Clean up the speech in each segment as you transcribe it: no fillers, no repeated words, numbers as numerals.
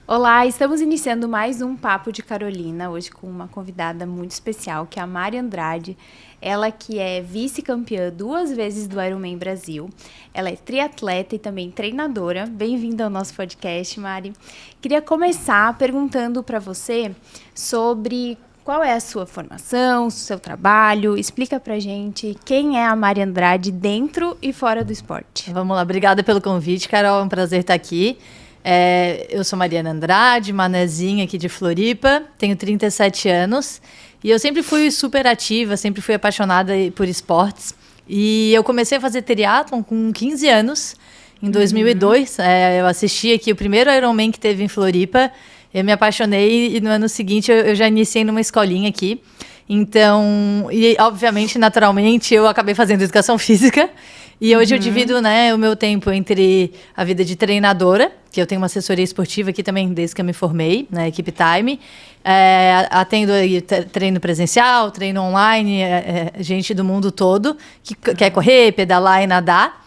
Olá, estamos iniciando mais um Papo de Carolina, hoje com uma convidada muito especial, que é a Mari Andrade. Ela que é vice-campeã 2 vezes do Ironman Brasil. Ela é triatleta e também treinadora. Bem-vinda ao nosso podcast, Mari. Queria começar perguntando para você sobre qual é a sua formação, o seu trabalho. Explica pra gente quem é a Mari Andrade dentro e fora do esporte. Vamos lá, obrigada pelo convite, Carol, é um prazer estar aqui. Eu sou Mariana Andrade, manezinha aqui de Floripa, tenho 37 anos e eu sempre fui super ativa, sempre fui apaixonada por esportes. E eu comecei a fazer triatlon com 15 anos, em 2002. Eu assisti aqui o primeiro Ironman que teve em Floripa, eu me apaixonei e no ano seguinte eu já iniciei numa escolinha aqui. Então, e obviamente, naturalmente, eu acabei fazendo educação física. E hoje eu divido, o meu tempo entre a vida de treinadora, que eu tenho uma assessoria esportiva aqui também desde que eu me formei, na Equipe Time. Atendo aí treino presencial, treino online, gente do mundo todo que quer correr, pedalar e nadar.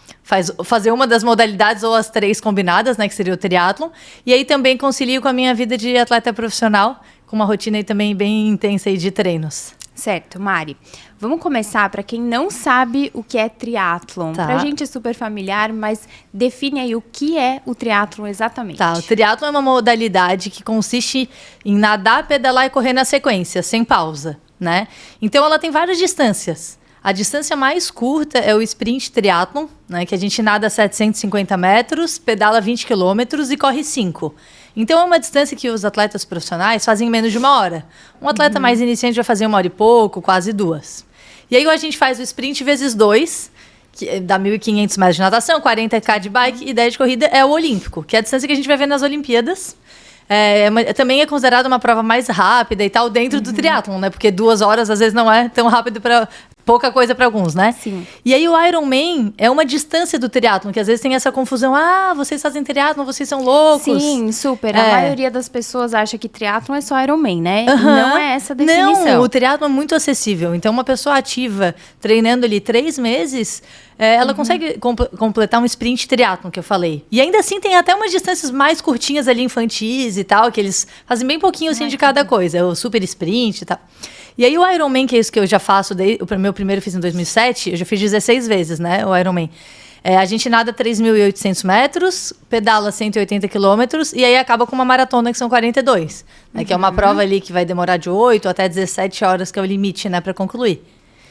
Fazer uma das modalidades ou as 3 combinadas, que seria o triatlon. E aí também concilio com a minha vida de atleta profissional, com uma rotina aí também bem intensa aí de treinos. Certo, Mari. Vamos começar para quem não sabe o que é triatlon. Tá. Pra gente é super familiar, mas define aí o que é o triatlon exatamente. Tá, o triatlon é uma modalidade que consiste em nadar, pedalar e correr na sequência, sem pausa, né? Então ela tem várias distâncias. A distância mais curta é o sprint triatlon, que a gente nada 750 metros, pedala 20 quilômetros e corre 5. Então é uma distância que os atletas profissionais fazem em menos de 1 hora. Um atleta mais iniciante vai fazer 1 hora e pouco, quase 2. E aí a gente faz o sprint vezes 2, que dá 1.500 metros de natação, 40 km de bike, e 10 de corrida é o olímpico, que é a distância que a gente vai ver nas Olimpíadas. Também é considerada uma prova mais rápida e tal dentro do triatlon, né? Porque 2 horas às vezes não é tão rápido para pouca coisa para alguns, né? Sim. E aí o Ironman é uma distância do triatlon, que às vezes tem essa confusão. Ah, vocês fazem triatlon, vocês são loucos. Sim, super. A maioria das pessoas acha que triatlon é só Ironman, né? E não é essa a definição. Não, o triatlon é muito acessível. Então uma pessoa ativa, treinando ali 3 meses... ela consegue completar um sprint triatlon, que eu falei. E ainda assim tem até umas distâncias mais curtinhas ali, infantis e tal, que eles fazem bem pouquinho assim de cada coisa. O super sprint e tal. E aí o Ironman, que é isso que eu já faço, o meu primeiro eu fiz em 2007, eu já fiz 16 vezes, né, o Ironman. A gente nada 3.800 metros, pedala 180 quilômetros e aí acaba com uma maratona que são 42, né, que é uma prova ali que vai demorar de 8 até 17 horas, que é o limite, né, para concluir.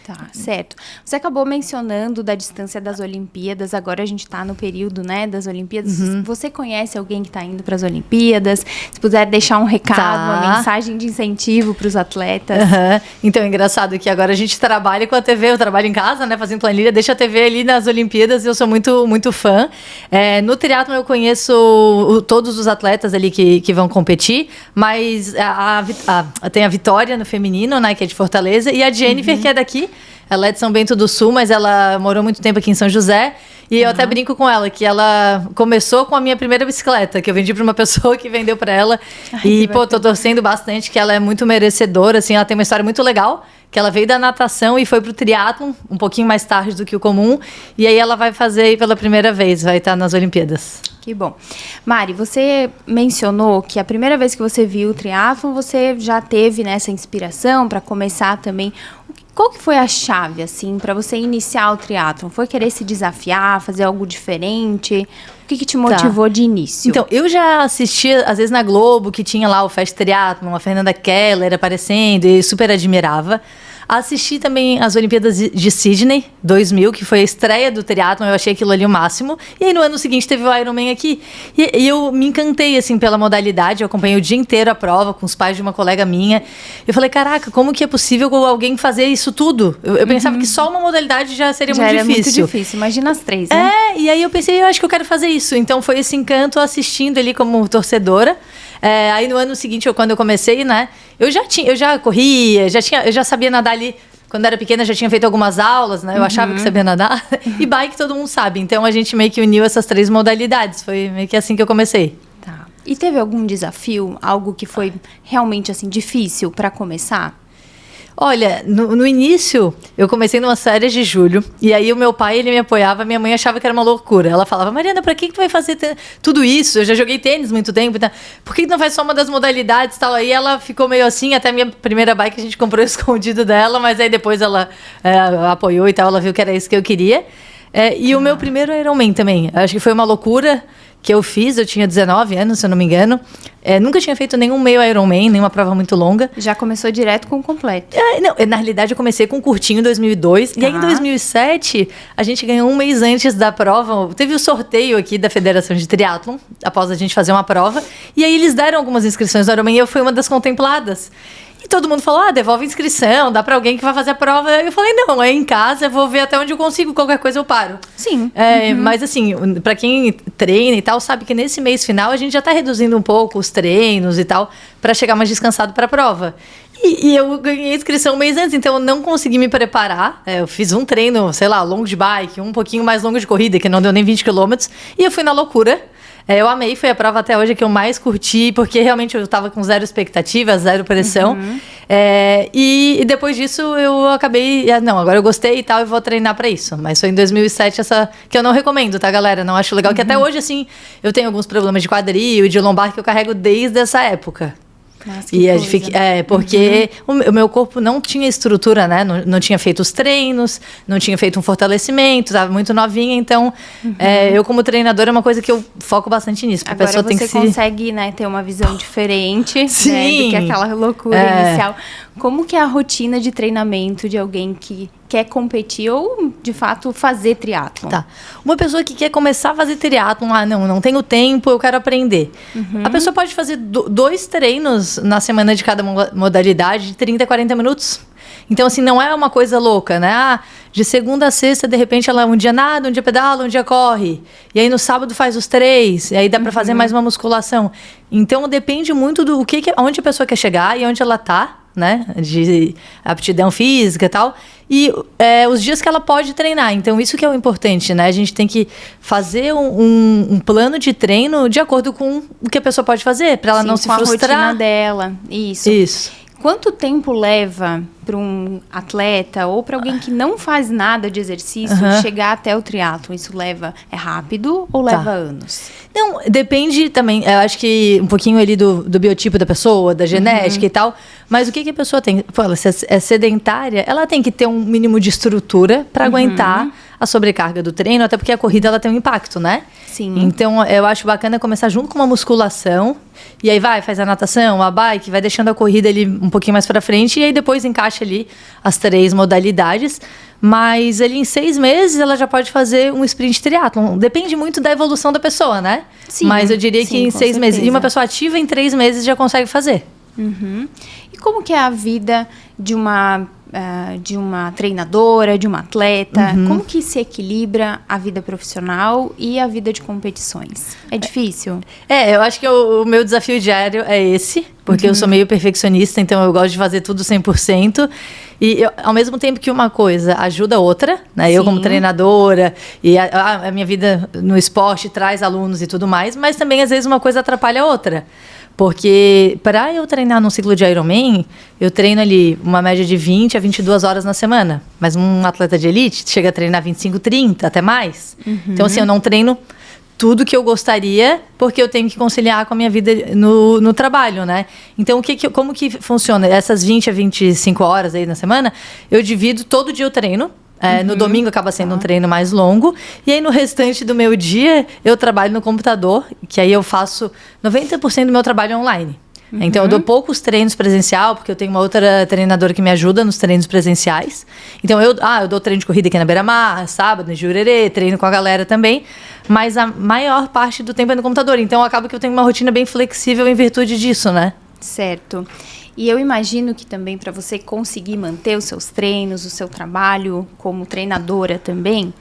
Tá, certo. Você acabou mencionando da distância das Olimpíadas, agora a gente está no período, né, das Olimpíadas. Você conhece alguém que está indo para as Olimpíadas? Se puder deixar um recado, uma mensagem de incentivo para os atletas. Então, é engraçado que agora a gente trabalha com a TV, eu trabalho em casa, né, fazendo planilha, deixa a TV ali nas Olimpíadas e eu sou muito, muito fã. No triatlon eu conheço todos os atletas ali que vão competir, mas tem a Vitória no feminino, né, que é de Fortaleza, e a Jennifer, que é daqui. Ela é de São Bento do Sul, mas ela morou muito tempo aqui em São José. E eu até brinco com ela, que ela começou com a minha primeira bicicleta, que eu vendi para uma pessoa que vendeu para ela. Tô torcendo bastante, que ela é muito merecedora, assim, ela tem uma história muito legal, que ela veio da natação e foi pro triatlon, um pouquinho mais tarde do que o comum. E aí ela vai fazer aí pela primeira vez, vai estar nas Olimpíadas. Que bom. Mari, você mencionou que a primeira vez que você viu o triatlon, você já teve, né, essa inspiração para começar também. Qual que foi a chave, assim, para você iniciar o triatlon? Foi querer se desafiar, fazer algo diferente? O que te motivou de início? Então, eu já assistia, às vezes, na Globo, que tinha lá o Fast Triathlon, a Fernanda Keller aparecendo, e super admirava. Assisti também as Olimpíadas de Sydney, 2000, que foi a estreia do triatlon, eu achei aquilo ali o máximo. E aí, no ano seguinte, teve o Ironman aqui. E eu me encantei, assim, pela modalidade. Eu acompanhei o dia inteiro a prova com os pais de uma colega minha. Eu falei, caraca, como que é possível alguém fazer isso tudo? Eu pensava que só uma modalidade já seria muito difícil. Muito difícil, imagina as 3, né? E aí eu pensei, eu acho que eu quero fazer isso. Então, foi esse encanto assistindo ali como torcedora. Aí no ano seguinte, quando eu comecei, né, eu já corria, eu já sabia nadar ali. Quando era pequena, já tinha feito algumas aulas, né? Eu achava que sabia nadar. E bike todo mundo sabe. Então a gente meio que uniu essas 3 modalidades. Foi meio que assim que eu comecei. Tá. E teve algum desafio, algo que foi realmente assim difícil para começar? Olha, no início, eu comecei numa férias de julho, e aí o meu pai, ele me apoiava, minha mãe achava que era uma loucura. Ela falava, Mariana, pra que tu vai fazer tudo isso? Eu já joguei tênis muito tempo, então, por que tu não faz só uma das modalidades e tal? Aí ela ficou meio assim, até a minha primeira bike a gente comprou escondido dela, mas aí depois ela apoiou e tal, ela viu que era isso que eu queria. E o meu primeiro Ironman também, acho que foi uma loucura que eu fiz, eu tinha 19 anos, se eu não me engano. Nunca tinha feito nenhum meio Ironman, nenhuma prova muito longa. Já começou direto com o completo. Não, na realidade eu comecei com um curtinho em 2002. E aí em 2007, a gente ganhou um mês antes da prova. Teve o sorteio aqui da Federação de Triatlon, após a gente fazer uma prova. E aí eles deram algumas inscrições no Ironman e eu fui uma das contempladas. E todo mundo falou, devolve a inscrição, dá pra alguém que vai fazer a prova. Eu falei, não, é em casa, eu vou ver até onde eu consigo, qualquer coisa eu paro. Sim. Mas assim, pra quem treina e tal, sabe que nesse mês final a gente já tá reduzindo um pouco os treinos e tal, pra chegar mais descansado pra prova. E eu ganhei a inscrição um mês antes, então eu não consegui me preparar. Eu fiz um treino, sei lá, longo de bike, um pouquinho mais longo de corrida, que não deu nem 20 quilômetros, e eu fui na loucura. Eu amei, foi a prova até hoje que eu mais curti, porque realmente eu estava com zero expectativa, zero pressão. E depois disso eu acabei... Não, agora eu gostei e tal, e vou treinar para isso. Mas foi em 2007 essa... Que eu não recomendo, tá, galera? Não acho legal, que até hoje, assim, eu tenho alguns problemas de quadril e de lombar que eu carrego desde essa época. Nossa, que coisa. Porque o meu corpo não tinha estrutura, né? Não tinha feito os treinos, não tinha feito um fortalecimento, estava muito novinha, então eu como treinadora é uma coisa que eu foco bastante nisso. Agora pessoa você tem que consegue, né, ter uma visão diferente, né, Sim. do que aquela loucura inicial. Como que é a rotina de treinamento de alguém que quer competir ou, de fato, fazer triatlon? Tá. Uma pessoa que quer começar a fazer triatlon, não tenho tempo, eu quero aprender. A pessoa pode fazer 2 treinos na semana de cada modalidade, de 30 a 40 minutos. Então, assim, não é uma coisa louca, né? De segunda a sexta, de repente, ela um dia nada, um dia pedala, um dia corre. E aí, no sábado, faz os 3. E aí, dá pra fazer mais uma musculação. Então, depende muito do onde a pessoa quer chegar e onde ela tá, né? De aptidão física e tal. E os dias que ela pode treinar. Então, isso que é o importante, né? A gente tem que fazer um plano de treino de acordo com o que a pessoa pode fazer, para ela não se frustrar. Com a rotina dela. Isso. Quanto tempo leva para um atleta ou para alguém que não faz nada de exercício chegar até o triatlo? Isso é rápido ou leva anos? Não, depende também. Eu acho que um pouquinho ali do biotipo da pessoa, da genética e tal. Mas o que a pessoa tem? Se é sedentária, ela tem que ter um mínimo de estrutura para aguentar a sobrecarga do treino, até porque a corrida ela tem um impacto, né? Sim. Então, eu acho bacana começar junto com uma musculação. E aí faz a natação, a bike, vai deixando a corrida ali um pouquinho mais pra frente. E aí depois encaixa ali as 3 modalidades. Mas ali em 6 meses ela já pode fazer um sprint triatlon. Depende muito da evolução da pessoa, né? Sim. Mas eu diria que em 6 meses. E uma pessoa ativa em 3 meses já consegue fazer. E como que é a vida de uma treinadora, de uma atleta? Como que se equilibra a vida profissional e a vida de competições? É difícil? Eu acho que o meu desafio diário é esse, porque eu sou meio perfeccionista, então eu gosto de fazer tudo 100%. E ao mesmo tempo que uma coisa ajuda a outra, né? Eu como treinadora, e a minha vida no esporte traz alunos e tudo mais, mas também às vezes uma coisa atrapalha a outra. Porque para eu treinar num ciclo de Ironman, eu treino ali uma média de 20 a 22 horas na semana. Mas um atleta de elite chega a treinar 25, 30, até mais. Então, assim, eu não treino tudo que eu gostaria, porque eu tenho que conciliar com a minha vida no trabalho, né? Então, como que funciona? Essas 20 a 25 horas aí na semana, eu divido, todo dia eu treino. No domingo acaba sendo um treino mais longo. E aí, no restante do meu dia, eu trabalho no computador, que aí eu faço 90% do meu trabalho online. Então, eu dou poucos treinos presencial, porque eu tenho uma outra treinadora que me ajuda nos treinos presenciais. Então, eu dou treino de corrida aqui na Beira-Mar, sábado, em Jurerê, treino com a galera também. Mas a maior parte do tempo é no computador. Então, acaba que eu tenho uma rotina bem flexível em virtude disso, né? Certo. E eu imagino que também para você conseguir manter os seus treinos, o seu trabalho como treinadora também,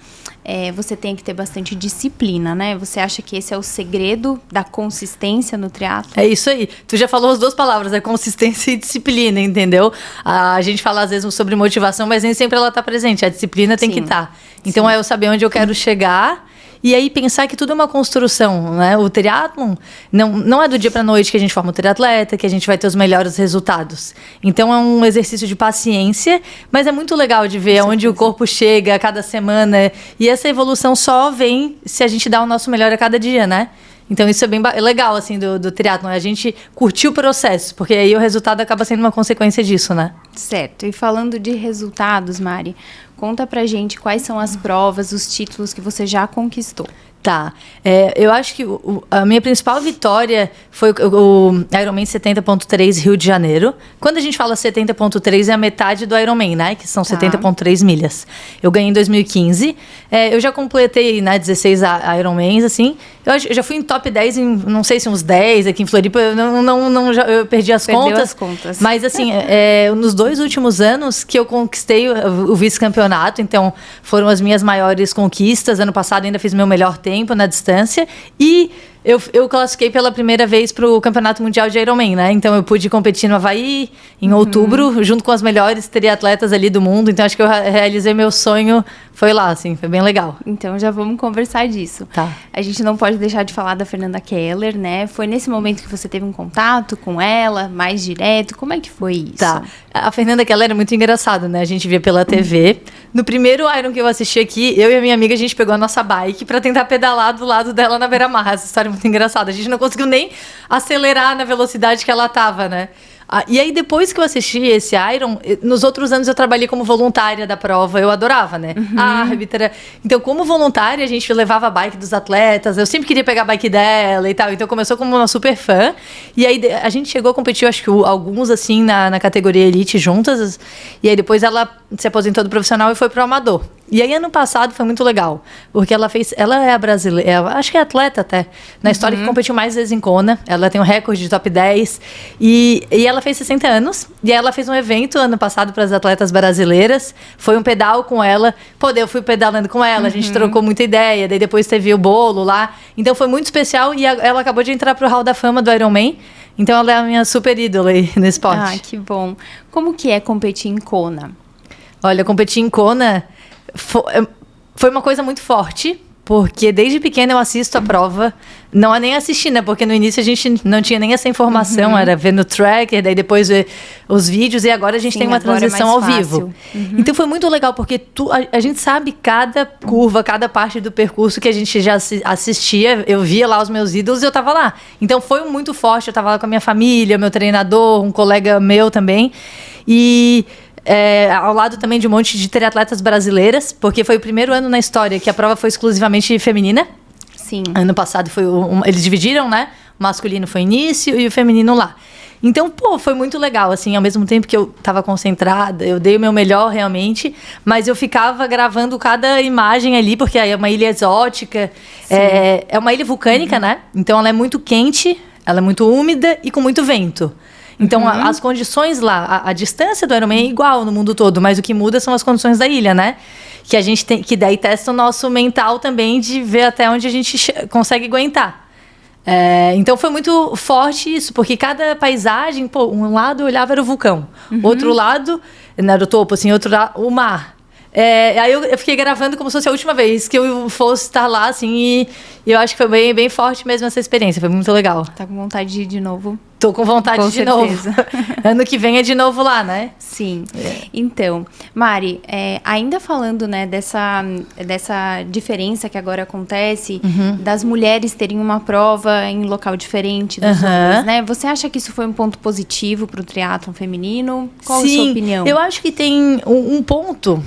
você tem que ter bastante disciplina, né? Você acha que esse é o segredo da consistência no triatlo? É isso aí. Tu já falou as 2 palavras, consistência e disciplina, entendeu? A gente fala às vezes sobre motivação, mas nem sempre ela está presente. A disciplina tem que estar. Então, é eu saber onde eu quero chegar E aí pensar que tudo é uma construção, né? O triatlon não é do dia para noite que a gente forma o triatleta, que a gente vai ter os melhores resultados. Então é um exercício de paciência, mas é muito legal de ver onde o corpo chega a cada semana. E essa evolução só vem se a gente dá o nosso melhor a cada dia, né? Então isso é bem legal, assim, do triatlon. A gente curtir o processo, porque aí o resultado acaba sendo uma consequência disso, né? Certo. E falando de resultados, Mari, conta pra gente quais são as provas, os títulos que você já conquistou. Tá. Eu acho que a minha principal vitória foi o Ironman 70.3 Rio de Janeiro. Quando a gente fala 70.3 é a metade do Ironman, né? Que são 70.3 milhas. Eu ganhei em 2015. Eu já completei, né, 16 Ironmans, assim. Eu já fui em top 10 em, não sei se uns 10 aqui em Floripa. Eu perdi as contas. Mas, assim, nos 2 últimos anos que eu conquistei o vice-campeonato. Então, foram as minhas maiores conquistas. Ano passado ainda fiz meu melhor tempo na distância e eu classifiquei pela primeira vez para o Campeonato Mundial de Ironman, né? Então eu pude competir no Havaí em outubro, junto com as melhores triatletas ali do mundo. Então acho que eu realizei meu sonho, foi lá, assim, foi bem legal. Então já vamos conversar disso. Tá. A gente não pode deixar de falar da Fernanda Keller, né? Foi nesse momento que você teve um contato com ela, mais direto? Como é que foi isso? Tá. A Fernanda Keller é muito engraçada, né? A gente via pela TV. No primeiro Iron que eu assisti aqui, eu e a minha amiga, a gente pegou a nossa bike para tentar pedalar do lado dela na beira-mar. Essa história é muito engraçada. A gente não conseguiu nem acelerar na velocidade que ela tava, né? E aí, depois que eu assisti esse Iron, nos outros anos eu trabalhei como voluntária da prova. Eu adorava, né? Árbitra. Então, como voluntária, a gente levava a bike dos atletas. Eu sempre queria pegar a bike dela e tal. Então, começou como uma super fã. E aí, a gente chegou a competir, acho que alguns, assim, na categoria Elite juntas. E aí, depois ela se aposentou do profissional e foi pro amador. E aí, ano passado, foi muito legal. Porque ela é a brasileira, acho que é atleta até, na história que competiu mais vezes em Kona. Ela tem um recorde de top 10. E ela fez 60 anos. E aí ela fez um evento ano passado para as atletas brasileiras. Foi um pedal com ela. Pô, eu fui pedalando com ela, a gente trocou muita ideia. Daí depois teve o bolo lá. Então foi muito especial. E ela acabou de entrar pro Hall da Fama do Ironman. Então ela é a minha super ídola aí no esporte. Ah, que bom. Como que é competir em Kona? Olha, competir em Kona foi uma coisa muito forte, porque desde pequena eu assisto a prova. Não é nem assistir, né? Porque no início a gente não tinha nem essa informação, era ver no tracker, daí depois ver os vídeos, e agora a gente tem uma transição ao vivo. Então foi muito legal, porque a gente sabe cada curva, cada parte do percurso que a gente já assistia. Eu via lá os meus ídolos e eu tava lá. Então foi muito forte, eu tava lá com a minha família, meu treinador, um colega meu também. E ao lado também de um monte de triatletas brasileiras, porque foi o primeiro ano na história que a prova foi exclusivamente feminina. Sim. Ano passado eles dividiram, né? O masculino foi início e o feminino lá. Então, foi muito legal, assim, ao mesmo tempo que eu estava concentrada, eu dei o meu melhor realmente, mas eu ficava gravando cada imagem ali, porque aí é uma ilha exótica, é uma ilha vulcânica, né? Então ela é muito quente, ela é muito úmida e com muito vento. Então, as condições lá, a distância do Ironman é igual no mundo todo, mas o que muda são as condições da ilha, né? Que a gente tem, que daí testa o nosso mental também de ver até onde a gente consegue aguentar. Então, foi muito forte isso, porque cada paisagem, um lado eu olhava era o vulcão, outro lado, não era o topo, assim, outro lado, o mar. Aí eu fiquei gravando como se fosse a última vez que eu fosse estar lá, assim, e eu acho que foi bem, bem forte mesmo essa experiência, foi muito legal. Tá com vontade de ir de novo? Tô com vontade de novo. Ano que vem é de novo lá, né? Sim. Então, Mari, ainda falando, né, dessa diferença que agora acontece, das mulheres terem uma prova em local diferente dos homens, né? Você acha que isso foi um ponto positivo para o triatlon feminino? Qual a sua opinião? Eu acho que tem um ponto,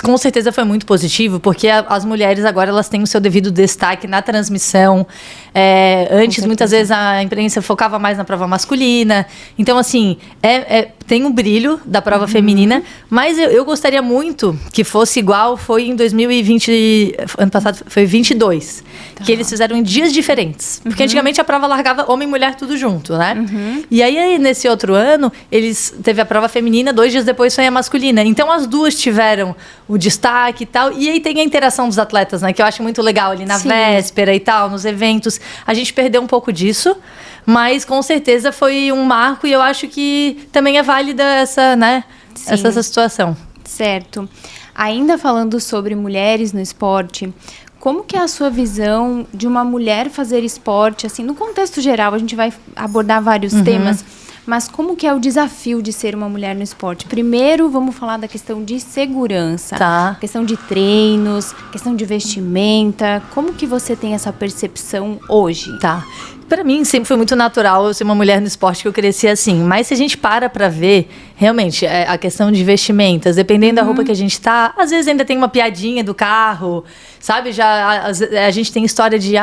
com certeza foi muito positivo, porque as mulheres agora elas têm o seu devido destaque na transmissão. Antes, muitas vezes, a imprensa focava mais na prova masculina. Então, assim, tem um brilho da prova feminina, mas eu gostaria muito que fosse igual foi em 2020, ano passado foi 22, que eles fizeram em dias diferentes. Porque antigamente a prova largava homem e mulher tudo junto, né? E aí, nesse outro ano, teve a prova feminina, 2 dias depois foi a masculina. Então, as duas tiveram o destaque e tal. E aí tem a interação dos atletas, né? Que eu acho muito legal ali na véspera e tal, nos eventos. A gente perdeu um pouco disso, mas com certeza foi um marco e eu acho que também é válida essa situação. Certo. Ainda falando sobre mulheres no esporte, como que é a sua visão de uma mulher fazer esporte, assim, no contexto geral, a gente vai abordar vários temas, mas como que é o desafio de ser uma mulher no esporte? Primeiro, vamos falar da questão de segurança, questão de treinos, questão de vestimenta. Como que você tem essa percepção hoje? Tá. Para mim, sempre foi muito natural eu ser uma mulher no esporte, que eu cresci assim. Mas se a gente para ver, realmente, a questão de vestimentas, dependendo da roupa que a gente tá, às vezes ainda tem uma piadinha do carro, sabe? Já a gente tem história de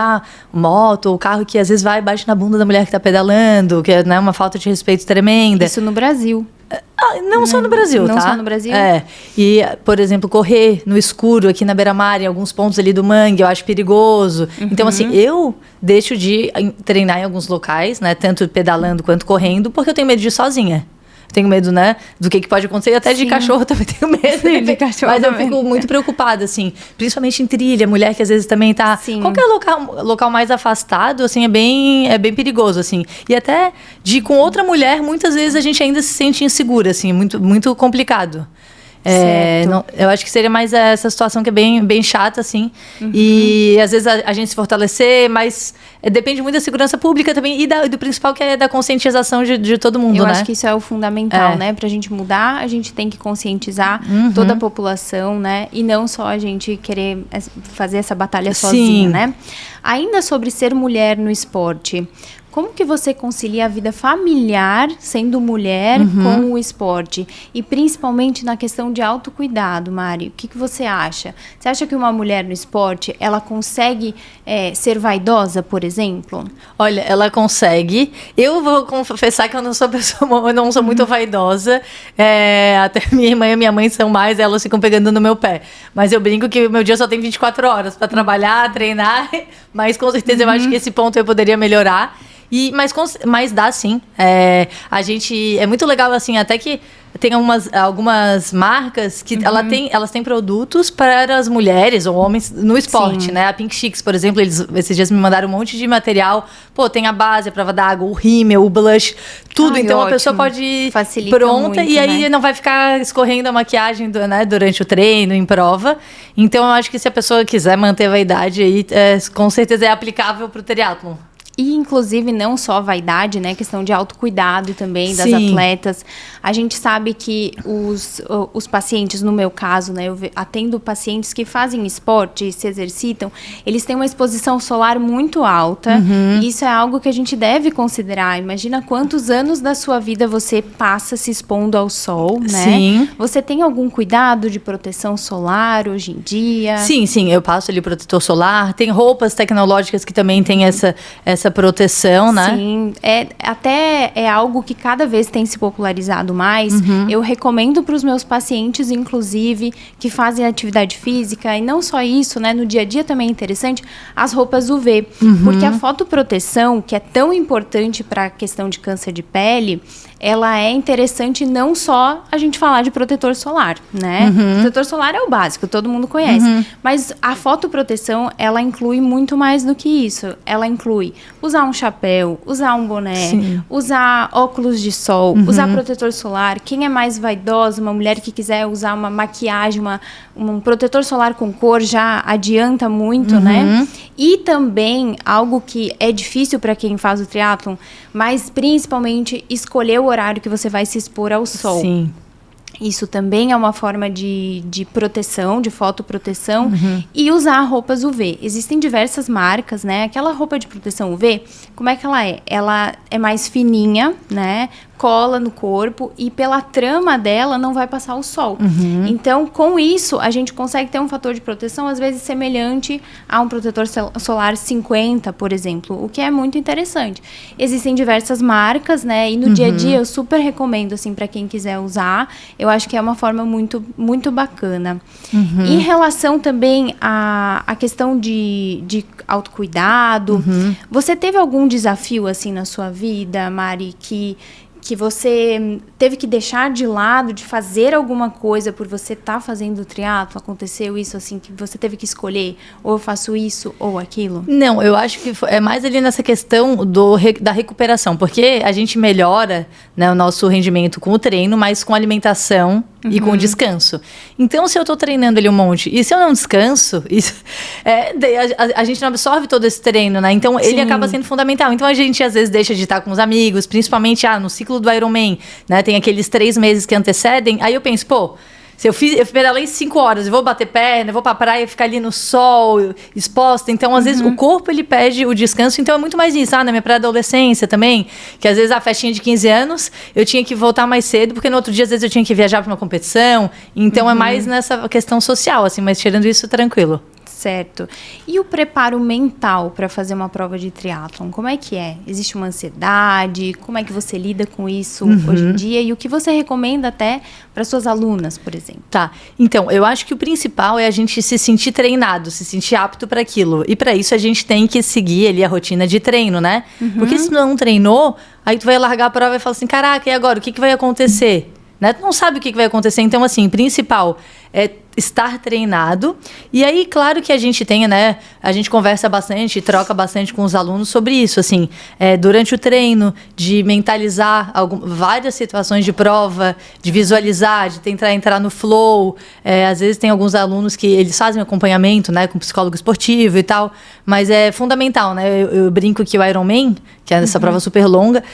moto ou carro que às vezes vai e bate na bunda da mulher que tá pedalando, que é, né, uma falta de respeito tremenda. Isso no Brasil. Não só no Brasil, tá? Não só no Brasil? E, por exemplo, correr no escuro aqui na beira-mar, em alguns pontos ali do mangue, eu acho perigoso. Então, assim, eu deixo de treinar em alguns locais, né? Tanto pedalando quanto correndo, porque eu tenho medo de ir sozinha. Tenho medo, né, do que pode acontecer. Até de cachorro também tenho medo. Sim, de cachorro mas também. Eu fico muito preocupada, assim. Principalmente em trilha, mulher que às vezes também tá... Sim. Qualquer local mais afastado, assim, é bem perigoso, assim. E até de ir com outra mulher, muitas vezes a gente ainda se sente insegura, assim. Muito, muito complicado. Eu acho que seria mais essa situação que é bem chata, assim. E às vezes a gente se fortalecer, mas depende muito da segurança pública também e do principal, que é da conscientização de todo mundo, Eu né? acho que isso é o fundamental, né? Pra gente mudar, a gente tem que conscientizar toda a população, né? E não só a gente querer fazer essa batalha sozinha, né? Ainda sobre ser mulher no esporte, como que você concilia a vida familiar, sendo mulher, com o esporte? E principalmente na questão de autocuidado, Mari. O que você acha? Você acha que uma mulher no esporte, ela consegue ser vaidosa, por exemplo? Olha, ela consegue. Eu vou confessar que eu não sou pessoa, eu não sou muito vaidosa. Até minha irmã e minha mãe são mais, elas ficam pegando no meu pé. Mas eu brinco que o meu dia só tem 24 horas para trabalhar, treinar. Mas com certeza eu acho que esse ponto eu poderia melhorar. Mas dá sim. A gente... É muito legal, assim, até que tem algumas marcas que elas têm produtos para as mulheres ou homens no esporte, né? A Pink Chicks, por exemplo, esses dias me mandaram um monte de material. Pô, tem a base, a prova d'água, o rímel, o blush, tudo. Então a pessoa pode ir pronta muito, e aí não vai ficar escorrendo a maquiagem durante o treino, em prova. Então eu acho que se a pessoa quiser manter a vaidade aí, com certeza é aplicável para o triatlon. E, inclusive, não só a vaidade, né? Questão de autocuidado também das atletas. A gente sabe que os pacientes, no meu caso, né? Eu atendo pacientes que fazem esporte, se exercitam. Eles têm uma exposição solar muito alta. E isso é algo que a gente deve considerar. Imagina quantos anos da sua vida você passa se expondo ao sol, né? Sim. Você tem algum cuidado de proteção solar hoje em dia? Sim. Eu passo ali protetor solar. Tem roupas tecnológicas que também têm essa proteção, né? Sim, até é algo que cada vez tem se popularizado mais. Eu recomendo para os meus pacientes, inclusive, que fazem atividade física, e não só isso, né? No dia a dia também é interessante, as roupas UV. Porque a fotoproteção, que é tão importante para a questão de câncer de pele, ela é interessante não só a gente falar de protetor solar, né? Protetor solar é o básico, todo mundo conhece. Mas a fotoproteção, ela inclui muito mais do que isso. Ela inclui usar um chapéu, usar um boné, usar óculos de sol, usar protetor solar. Quem é mais vaidosa, uma mulher que quiser usar uma maquiagem, um protetor solar com cor, já adianta muito, né? E também, algo que é difícil para quem faz o triatlon, mas principalmente escolher o horário que você vai se expor ao sol. Sim. Isso também é uma forma de proteção, de fotoproteção, e usar roupas UV. Existem diversas marcas, né? Aquela roupa de proteção UV, como é que ela é? Ela é mais fininha, né? Cola no corpo e pela trama dela não vai passar o sol. Então, com isso, a gente consegue ter um fator de proteção, às vezes, semelhante a um protetor solar 50, por exemplo, o que é muito interessante. Existem diversas marcas, né? E no dia a dia eu super recomendo, assim, para quem quiser usar. Eu acho que é uma forma muito, muito bacana. Em relação também à questão de autocuidado, você teve algum desafio, assim, na sua vida, Mari, que você teve que deixar de lado, de fazer alguma coisa por você estar fazendo o triatlo? Aconteceu isso, assim, que você teve que escolher, ou eu faço isso ou aquilo? Não, eu acho que é mais ali nessa questão da recuperação, porque a gente melhora, né, o nosso rendimento com o treino, mas com a alimentação e com descanso. Então, se eu tô treinando ali um monte e se eu não descanso, daí a gente não absorve todo esse treino, né? Então, ele acaba sendo fundamental. Então, a gente às vezes deixa de estar com os amigos, principalmente no ciclo do Ironman, né? Tem aqueles 3 meses que antecedem. Aí eu penso, se eu pedalei 5 horas, eu vou bater perna, eu vou pra praia, ficar ali no sol, exposta. Então, às vezes, o corpo, ele pede o descanso. Então, é muito mais isso. Na minha pré-adolescência também, que às vezes a festinha de 15 anos, eu tinha que voltar mais cedo, porque no outro dia, às vezes, eu tinha que viajar pra uma competição. Então, é mais nessa questão social, assim. Mas tirando isso, tranquilo. Certo. E o preparo mental para fazer uma prova de triatlon, como é que é? Existe uma ansiedade? Como é que você lida com isso hoje em dia? E o que você recomenda até para suas alunas, por exemplo? Tá. Então, eu acho que o principal é a gente se sentir treinado, se sentir apto para aquilo. E para isso a gente tem que seguir ali a rotina de treino, né? Porque se não treinou, aí tu vai largar a prova e falar assim, caraca, e agora? O que vai acontecer? Né? Tu não sabe o que vai acontecer. Então, assim, principal é estar treinado. E aí, claro que a gente tem, né? A gente conversa bastante, troca bastante com os alunos sobre isso, assim. Durante o treino, de mentalizar várias situações de prova, de visualizar, de tentar entrar no flow. Às vezes tem alguns alunos que eles fazem acompanhamento, né? Com psicólogo esportivo e tal. Mas é fundamental, né? Eu brinco que o Ironman, que é essa prova super longa,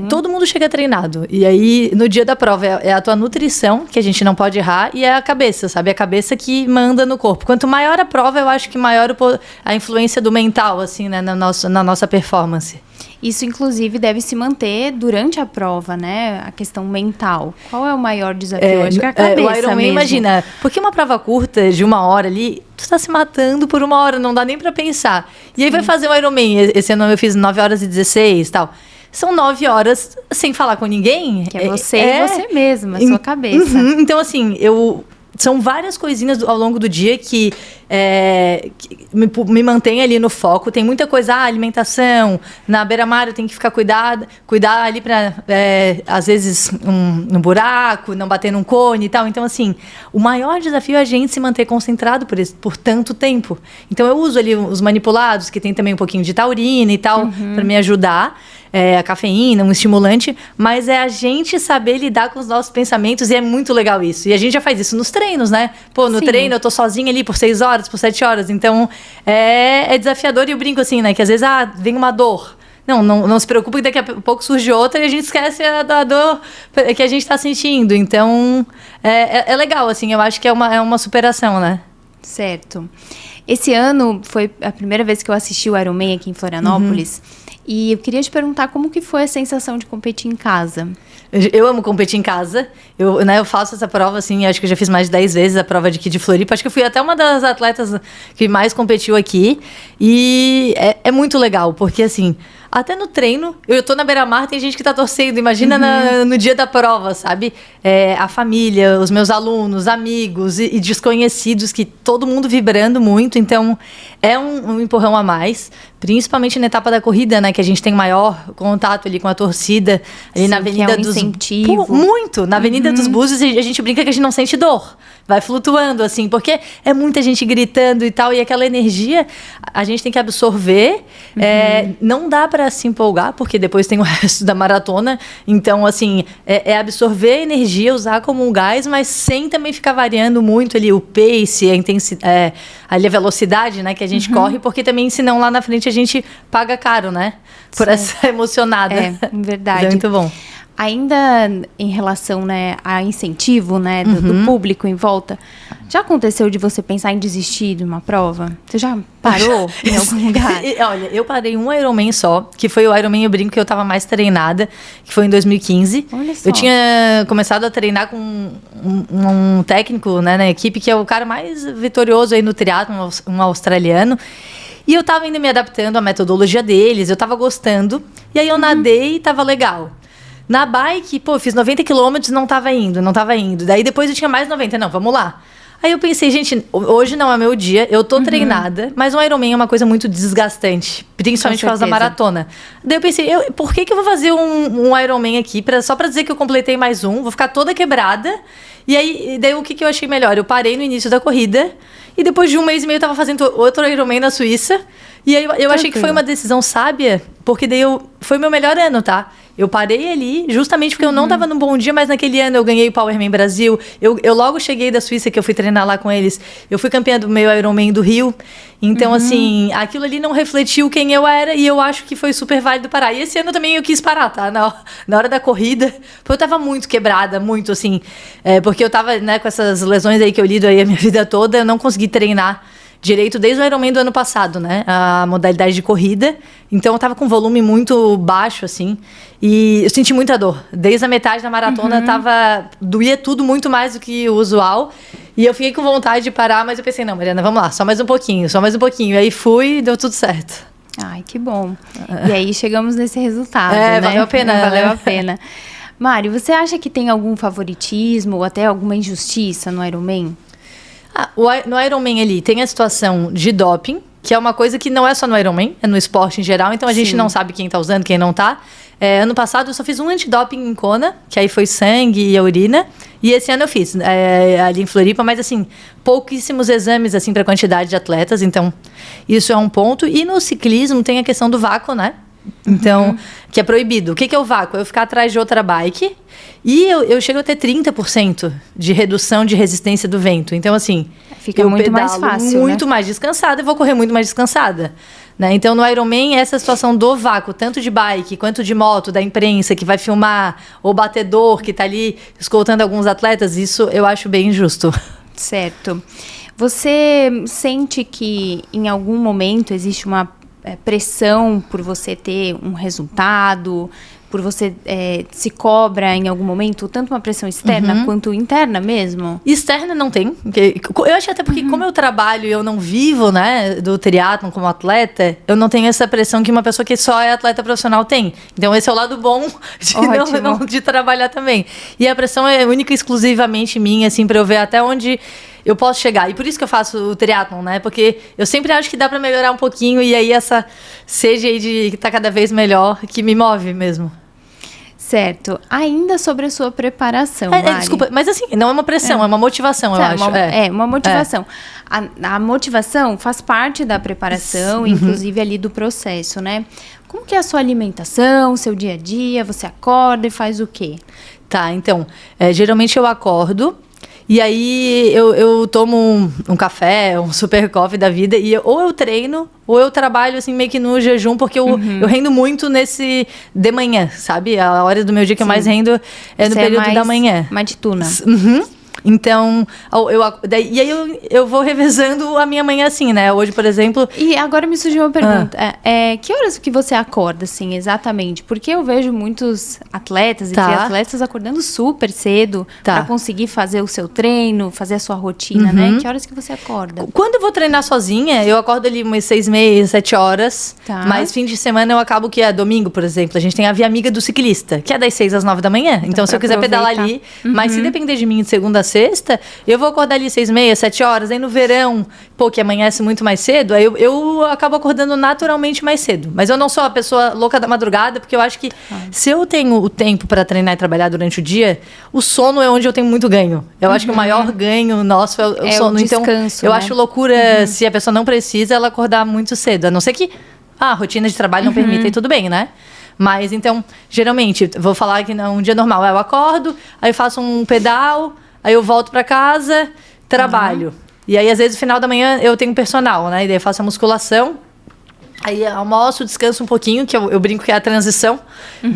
todo mundo chega treinado. E aí, no dia da prova, é a tua nutrição, que a gente não pode errar, e é a cabeça, sabe? É a cabeça que manda no corpo. Quanto maior a prova, eu acho que maior a influência do mental, assim, né? Na nossa performance. Isso, inclusive, deve se manter durante a prova, né? A questão mental. Qual é o maior desafio? Acho que é a cabeça o Ironman, mesmo. Imagina, porque uma prova curta de 1 hora ali, tu tá se matando por 1 hora, não dá nem pra pensar. E aí vai fazer o Ironman. Esse ano eu fiz 9 horas e 16 e tal. São 9 horas sem falar com ninguém. Que é você e você mesma, a sua cabeça. Então, assim, são várias coisinhas ao longo do dia que me mantém ali no foco. Tem muita coisa, alimentação, na beira-mar eu tenho que ficar cuidar ali para, às vezes, um buraco, não bater num cone e tal. Então, assim, o maior desafio é a gente se manter concentrado por tanto tempo. Então, eu uso ali os manipulados, que tem também um pouquinho de taurina e tal, para me ajudar. A cafeína, um estimulante, mas é a gente saber lidar com os nossos pensamentos e é muito legal isso. E a gente já faz isso nos treinos, né? No treino eu tô sozinha ali por 6 horas, por 7 horas, então é desafiador e eu brinco assim, né? Que às vezes, vem uma dor. Não se preocupe que daqui a pouco surge outra e a gente esquece da dor que a gente tá sentindo. Então, é legal, assim, eu acho que é uma superação, né? Certo. Esse ano foi a primeira vez que eu assisti o Ironman aqui em Florianópolis. E eu queria te perguntar como que foi a sensação de competir em casa. Eu amo competir em casa. Eu faço essa prova, assim, acho que eu já fiz mais de 10 vezes a prova aqui de Floripa. Acho que eu fui até uma das atletas que mais competiu aqui. E é muito legal, porque, assim, até no treino, eu tô na beira-mar, tem gente que tá torcendo. Imagina no dia da prova, sabe? A família, os meus alunos, amigos e desconhecidos, que todo mundo vibrando muito. Então, é um empurrão a mais. Principalmente na etapa da corrida, né? Que a gente tem maior contato ali com a torcida. Ali na Avenida dos... incentivo. Muito! Na Avenida dos Búzios, a gente brinca que a gente não sente dor. Vai flutuando, assim. Porque é muita gente gritando e tal. E aquela energia, a gente tem que absorver. Não dá pra se empolgar, porque depois tem o resto da maratona. Então, assim, absorver a energia, usar como um gás, mas sem também ficar variando muito ali o pace, a intensidade, ali a velocidade, né? Que a gente corre. Porque também, senão lá na frente a gente paga caro, né? Por essa emocionada. Verdade. É muito bom. Ainda em relação, né, a incentivo, né, do público em volta, já aconteceu de você pensar em desistir de uma prova? Você já parou em algum lugar? Olha, eu parei um Ironman só, que foi o Ironman, eu brinco que eu tava mais treinada, que foi em 2015. Olha só. Eu tinha começado a treinar com um técnico, né, na equipe, que é o cara mais vitorioso aí no triatlon, um australiano. E eu tava ainda me adaptando à metodologia deles, eu tava gostando. E aí eu nadei e tava legal. Na bike, eu fiz 90 quilômetros, não tava indo. Daí depois eu tinha mais 90, não, vamos lá. Aí eu pensei, gente, hoje não é meu dia, eu tô treinada, mas um Ironman é uma coisa muito desgastante, principalmente por causa da maratona. Daí eu pensei, por que eu vou fazer um Ironman aqui, só pra dizer que eu completei mais um, vou ficar toda quebrada. E daí o que eu achei melhor? Eu parei no início da corrida e depois de 1 mês e meio eu tava fazendo outro Ironman na Suíça. E aí eu achei que foi uma decisão sábia, porque daí foi meu melhor ano, tá? Eu parei ali justamente porque eu não tava num bom dia, mas naquele ano eu ganhei o Powerman Brasil. Eu logo cheguei da Suíça, que eu fui treinar lá com eles. Eu fui campeã do meio Ironman do Rio. Então, assim, aquilo ali não refletiu quem eu era e eu acho que foi super válido parar. E esse ano também eu quis parar, tá? Na hora da corrida, porque eu tava muito quebrada, muito, assim. Porque eu tava, né, com essas lesões aí que eu lido aí a minha vida toda, eu não consegui treinar direito desde o Ironman do ano passado, né? A modalidade de corrida. Então, eu tava com volume muito baixo, assim. E eu senti muita dor. Desde a metade da maratona, doía tudo muito mais do que o usual. E eu fiquei com vontade de parar, mas eu pensei, não, Mariana, vamos lá, só mais um pouquinho, só mais um pouquinho. E aí fui e deu tudo certo. Ai, que bom. E aí chegamos nesse resultado, né? Valeu a pena. Valeu a pena. Mário, você acha que tem algum favoritismo ou até alguma injustiça no Ironman? No Ironman ali tem a situação de doping, que é uma coisa que não é só no Ironman, é no esporte em geral. Então a gente não sabe quem tá usando, quem não tá. Ano passado eu só fiz um antidoping em Kona, que aí foi sangue e a urina. E esse ano eu fiz ali em Floripa, mas assim, pouquíssimos exames assim para quantidade de atletas. Então isso é um ponto. E no ciclismo tem a questão do vácuo, né? Então, que é proibido. O que é o vácuo? Eu ficar atrás de outra bike e eu chego a ter 30% de redução de resistência do vento. Então, assim, fica muito mais fácil, muito mais descansada e vou correr muito mais descansada. Né? Então, no Ironman, essa situação do vácuo, tanto de bike quanto de moto, da imprensa que vai filmar, o batedor que está ali escoltando alguns atletas, isso eu acho bem injusto. Certo. Você sente que em algum momento existe uma pressão por você ter um resultado, por você se cobra em algum momento, tanto uma pressão externa quanto interna mesmo? Externa não tem. Eu acho até porque como eu trabalho e eu não vivo, né, do triatlon como atleta, eu não tenho essa pressão que uma pessoa que só é atleta profissional tem. Então esse é o lado bom de trabalhar também. E a pressão é única e exclusivamente minha, assim, para eu ver até onde eu posso chegar. E por isso que eu faço o triatlon, né? Porque eu sempre acho que dá para melhorar um pouquinho e aí essa sede aí de estar cada vez melhor que me move mesmo. Certo. Ainda sobre a sua preparação, desculpa, mas assim, não é uma pressão, é uma motivação, eu acho. Uma motivação. A motivação faz parte da preparação, inclusive ali do processo, né? Como que é a sua alimentação, seu dia a dia? Você acorda e faz o quê? Tá, então, geralmente eu acordo e aí eu tomo um café, um super coffee da vida e ou eu treino ou eu trabalho assim meio que no jejum, porque eu rendo muito nesse de manhã, sabe? A hora do meu dia que eu mais rendo é no período da manhã. Matutuna. Então, e aí eu vou revezando a minha manhã assim, né? Hoje, por exemplo... E agora me surgiu uma pergunta. Que horas que você acorda, assim, exatamente? Porque eu vejo muitos atletas e triatletas acordando super cedo para conseguir fazer o seu treino, fazer a sua rotina, né? Que horas que você acorda? Quando eu vou treinar sozinha, eu acordo ali umas 6h30, 7 horas. Mas fim de semana eu acabo que é domingo, por exemplo. A gente tem a Via Amiga do Ciclista, que é das 6 às 9 da manhã. Então se eu quiser pedalar ali... Mas se depender de mim de segunda a sexta, eu vou acordar ali 6h30, 7 horas. Aí no verão, que amanhece muito mais cedo, aí eu acabo acordando naturalmente mais cedo. Mas eu não sou a pessoa louca da madrugada, porque eu acho que se eu tenho o tempo para treinar e trabalhar durante o dia, o sono é onde eu tenho muito ganho. Eu acho que o maior ganho nosso é o sono. O descanso, então, eu acho loucura se a pessoa não precisa, ela acordar muito cedo. A não ser que a rotina de trabalho não permita e tudo bem, né? Mas, então, geralmente, vou falar que um dia normal, eu acordo, aí eu faço um pedal, aí eu volto para casa, trabalho. E aí, às vezes, no final da manhã, eu tenho personal, né? E daí eu faço a musculação, aí almoço, descanso um pouquinho, que eu brinco que é a transição.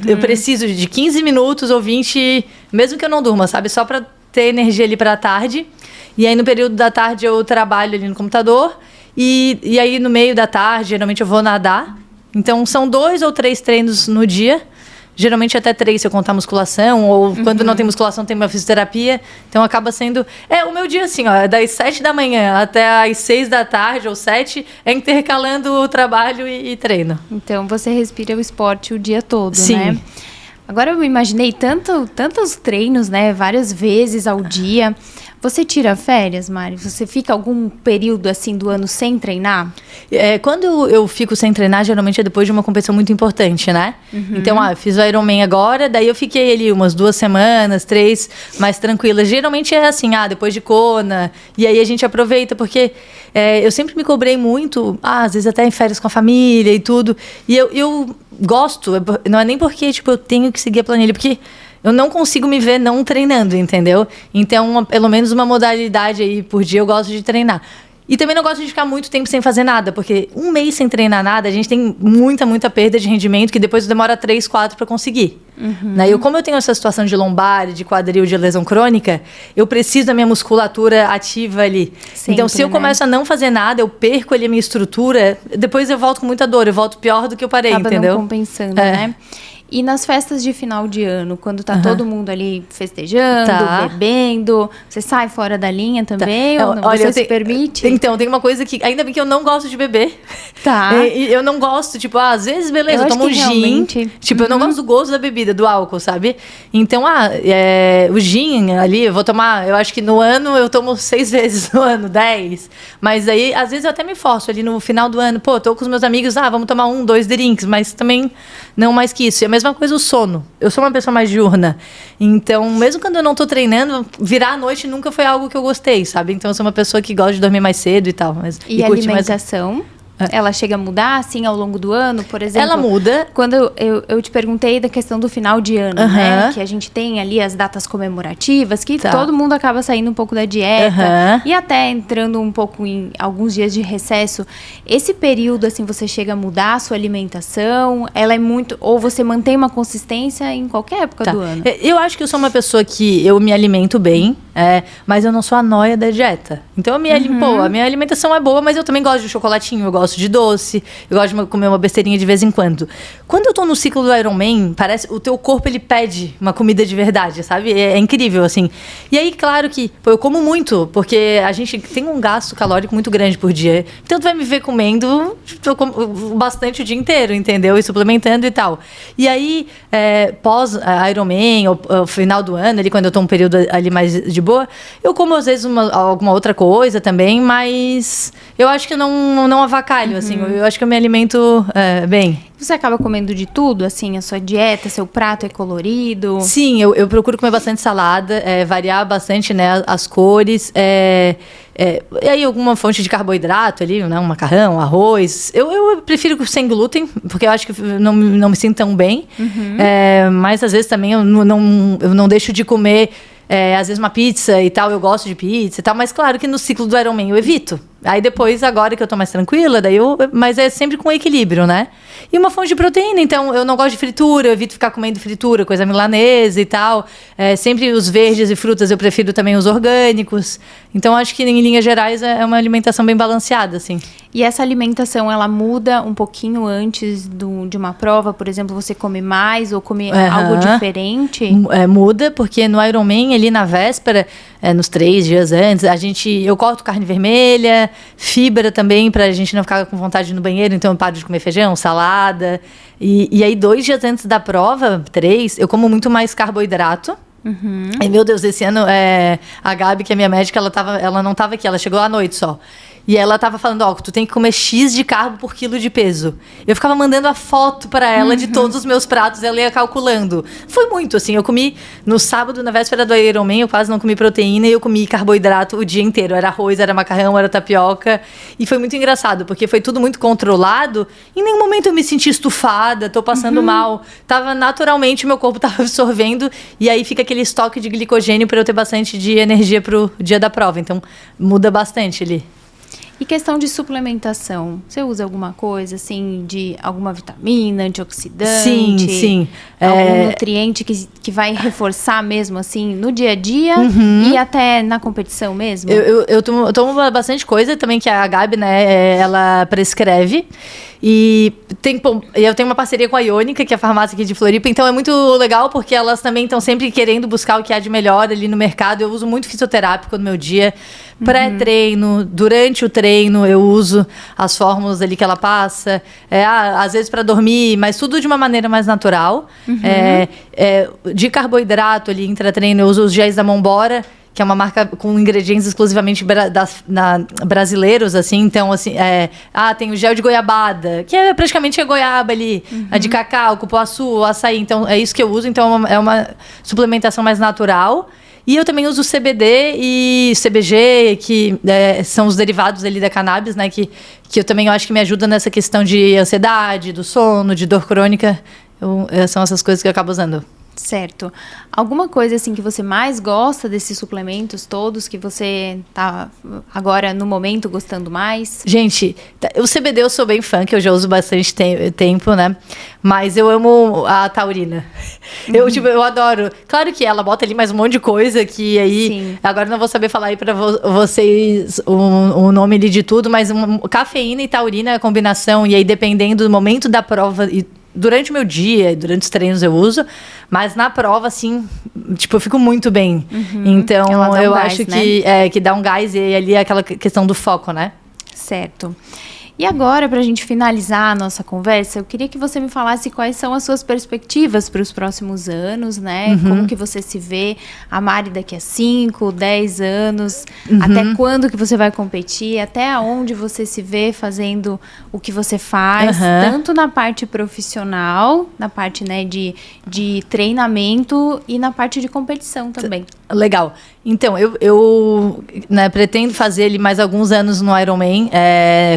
Eu preciso de 15 minutos ou 20, mesmo que eu não durma, sabe? Só para ter energia ali para a tarde. E aí, no período da tarde, eu trabalho ali no computador. E aí, no meio da tarde, geralmente eu vou nadar. Então, são 2 ou 3 treinos no dia. Geralmente até 3, se eu contar musculação. Ou quando não tem musculação, tem uma fisioterapia. Então, acaba sendo... o meu dia, assim, ó, das 7 da manhã até as 6 da tarde ou 7, é intercalando o trabalho e treino. Então, você respira o esporte o dia todo, Sim. né? Agora, eu imaginei tantos treinos, né? Várias vezes ao dia. Você tira férias, Mari? Você fica algum período, assim, do ano sem treinar? Quando eu fico sem treinar, geralmente é depois de uma competição muito importante, né? Então, eu fiz o Ironman agora, daí eu fiquei ali umas 2 semanas, 3, mais tranquila. Geralmente é assim, depois de Kona, e aí a gente aproveita, porque eu sempre me cobrei muito, às vezes até em férias com a família e tudo, e eu gosto. Não é nem porque, tipo, eu tenho que seguir a planilha, porque eu não consigo me ver não treinando, entendeu? Então, pelo menos uma modalidade aí por dia eu gosto de treinar. E também não gosto de ficar muito tempo sem fazer nada, porque um mês sem treinar nada, a gente tem muita perda de rendimento, que depois demora 3, 4 para conseguir. Né? Como eu tenho essa situação de lombar, de quadril, de lesão crônica, eu preciso da minha musculatura ativa ali. Sempre, então, se eu começo a não fazer nada, eu perco ali a minha estrutura, depois eu volto com muita dor, eu volto pior do que eu parei, entendeu? Não compensando, né? E nas festas de final de ano, quando tá todo mundo ali festejando, bebendo, você sai fora da linha também? Ou não? Olha, você se permite? Então, tem uma coisa que, ainda bem que eu não gosto de beber. E eu não gosto, tipo, às vezes, beleza, eu tomo um gin. Realmente... Tipo, eu não gosto do gosto da bebida, do álcool, sabe? Então, o gin ali, eu vou tomar, eu acho que no ano eu tomo 6 vezes no ano, 10. Mas aí, às vezes, eu até me forço ali no final do ano. Pô, tô com os meus amigos, vamos tomar 1, 2 drinks, mas também não mais que isso. E a mesma coisa o sono. Eu sou uma pessoa mais diurna. Então, mesmo quando eu não tô treinando, virar à noite nunca foi algo que eu gostei, sabe? Então, eu sou uma pessoa que gosta de dormir mais cedo e tal. Mas, e a alimentação? Ela chega a mudar, assim, ao longo do ano, por exemplo? Ela muda. Quando eu te perguntei da questão do final de ano, né? Que a gente tem ali as datas comemorativas, que todo mundo acaba saindo um pouco da dieta. E até entrando um pouco em alguns dias de recesso. Esse período, assim, você chega a mudar a sua alimentação? Ela é muito... Ou você mantém uma consistência em qualquer época do ano? Eu acho que eu sou uma pessoa que eu me alimento bem, mas eu não sou a nóia da dieta. Então, a minha alimentação é boa, mas eu também gosto de chocolatinho, eu gosto de doce, eu gosto de comer uma besteirinha de vez em quando. Quando eu tô no ciclo do Ironman, parece o teu corpo, ele pede uma comida de verdade, sabe? É incrível, assim. E aí, claro que, eu como muito, porque a gente tem um gasto calórico muito grande por dia. Então, tu vai me ver comendo bastante o dia inteiro, entendeu? E suplementando e tal. E aí, pós Ironman, ou final do ano, ali, quando eu tô um período ali mais de boa, eu como, às vezes, alguma outra coisa também, mas eu acho que não avacalho. Assim, eu acho que eu me alimento bem. Você acaba comendo de tudo, assim, a sua dieta, seu prato é colorido? Sim, eu procuro comer bastante salada, variar bastante, né, as cores, e aí alguma fonte de carboidrato ali, né, um macarrão, arroz. Eu prefiro sem glúten, porque eu acho que não me sinto tão bem. Mas às vezes também eu não deixo de comer, às vezes uma pizza e tal, eu gosto de pizza e tal, mas claro que no ciclo do Ironman eu evito. Aí depois, agora que eu tô mais tranquila, mas é sempre com equilíbrio, né? E uma fonte de proteína, então eu não gosto de fritura, eu evito ficar comendo fritura, coisa milanesa e tal. Sempre os verdes e frutas, eu prefiro também os orgânicos. Então acho que em linhas gerais é uma alimentação bem balanceada, assim. E essa alimentação, ela muda um pouquinho antes de uma prova? Por exemplo, você come mais ou come algo diferente? Muda, porque no Ironman, ali na véspera, nos 3 dias antes, eu corto carne vermelha, fibra também, pra gente não ficar com vontade de ir no banheiro, então eu paro de comer feijão, salada. E aí, 2 dias antes da prova, 3, eu como muito mais carboidrato. E, meu Deus, esse ano, a Gabi, que é minha médica, ela não tava aqui, ela chegou à noite só. E ela tava falando, tu tem que comer X de carbo por quilo de peso. Eu ficava mandando a foto pra ela de todos os meus pratos, ela ia calculando. Foi muito, assim, eu comi no sábado, na véspera do Ironman, eu quase não comi proteína e eu comi carboidrato o dia inteiro. Era arroz, era macarrão, era tapioca. E foi muito engraçado, porque foi tudo muito controlado. Em nenhum momento eu me senti estufada, tô passando mal. Naturalmente, meu corpo tava absorvendo. E aí fica aquele estoque de glicogênio pra eu ter bastante de energia pro dia da prova. Então, muda bastante ali. E questão de suplementação, você usa alguma coisa, assim, de alguma vitamina, antioxidante? Sim. Algum nutriente que vai reforçar mesmo, assim, no dia a dia e até na competição mesmo? Eu tomo bastante coisa também, que a Gabi, né, ela prescreve. E eu tenho uma parceria com a Iônica, que é a farmácia aqui de Floripa, então é muito legal, porque elas também estão sempre querendo buscar o que há de melhor ali no mercado. Eu uso muito fisioterápico no meu dia, pré-treino, durante o treino eu uso as fórmulas ali que ela passa, às vezes para dormir, mas tudo de uma maneira mais natural. De carboidrato ali, intra-treino, eu uso os géis da Monbora, que é uma marca com ingredientes exclusivamente brasileiros, assim. Então, assim, tem o gel de goiabada, que é praticamente a goiaba ali, a de cacau, cupuaçu, açaí. Então, é isso que eu uso. Então, é uma suplementação mais natural. E eu também uso CBD e CBG, que são os derivados ali da cannabis, né? Que eu também acho que me ajuda nessa questão de ansiedade, do sono, de dor crônica. São essas coisas que eu acabo usando. Certo. Alguma coisa assim que você mais gosta desses suplementos todos, que você tá agora no momento gostando mais? Gente, o CBD eu sou bem fã, que eu já uso bastante tempo, né? Mas eu amo a taurina. Eu adoro. Claro que ela bota ali mais um monte de coisa que aí... Sim. Agora não vou saber falar aí pra vocês o nome ali de tudo, mas cafeína e taurina, a combinação, e aí dependendo do momento da prova... Durante o meu dia, durante os treinos eu uso, mas na prova, assim, tipo, eu fico muito bem. Então, eu acho que dá um gás e ali é aquela questão do foco, né? Certo. E agora, para a gente finalizar a nossa conversa, eu queria que você me falasse quais são as suas perspectivas para os próximos anos, né? Como que você se vê, a Mari daqui a 5, 10 anos, até quando que você vai competir, até onde você se vê fazendo o que você faz, tanto na parte profissional, na parte, né, de treinamento e na parte de competição também. Legal. Então, eu pretendo fazer ele mais alguns anos no Ironman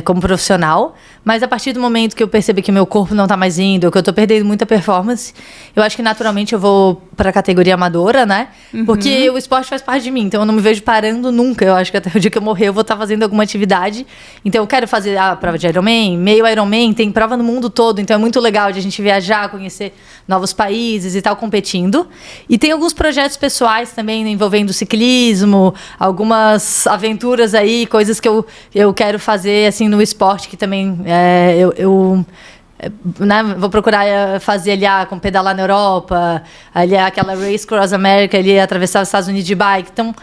como profissional, mas a partir do momento que eu perceber que meu corpo não está mais indo, ou que eu estou perdendo muita performance, eu acho que naturalmente eu vou para a categoria amadora, né? Porque o esporte faz parte de mim, então eu não me vejo parando nunca. Eu acho que até o dia que eu morrer eu vou estar fazendo alguma atividade. Então eu quero fazer a prova de Ironman, meio Ironman, tem prova no mundo todo, então é muito legal de a gente viajar, conhecer novos países e tal, competindo. E tem alguns projetos pessoais também envolvendo ciclismo, algumas aventuras aí, coisas que eu quero fazer assim no esporte, que também né, vou procurar fazer ali com pedalar na Europa, ali aquela Race Cross America, ali atravessar os Estados Unidos de bike. Então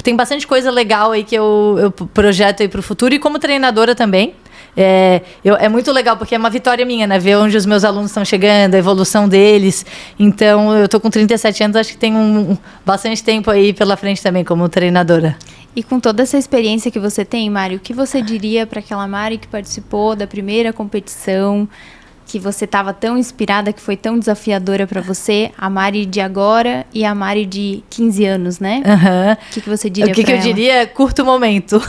tem bastante coisa legal aí que eu projeto aí para o futuro, e como treinadora também. É muito legal, porque é uma vitória minha, né? Ver onde os meus alunos estão chegando, a evolução deles. Então, eu tô com 37 anos, acho que tem bastante tempo aí pela frente também como treinadora. E com toda essa experiência que você tem, Mari, o que você diria para aquela Mari que participou da primeira competição, que você estava tão inspirada, que foi tão desafiadora para você, a Mari de agora e a Mari de 15 anos, né? O que você diria para ela? O que eu diria? Curta o momento.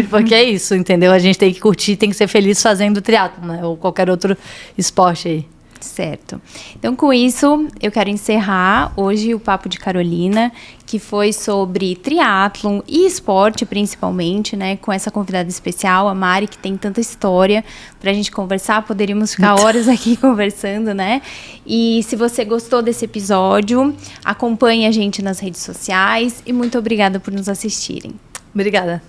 Porque é isso, entendeu? A gente tem que curtir, tem que ser feliz fazendo triatlon, né? Ou qualquer outro esporte aí. Certo. Então, com isso, eu quero encerrar hoje o Papo de Carolina, que foi sobre triatlon e esporte, principalmente, né? Com essa convidada especial, a Mari, que tem tanta história pra gente conversar. Poderíamos ficar horas aqui conversando, né? E se você gostou desse episódio, acompanhe a gente nas redes sociais e muito obrigada por nos assistirem. Obrigada.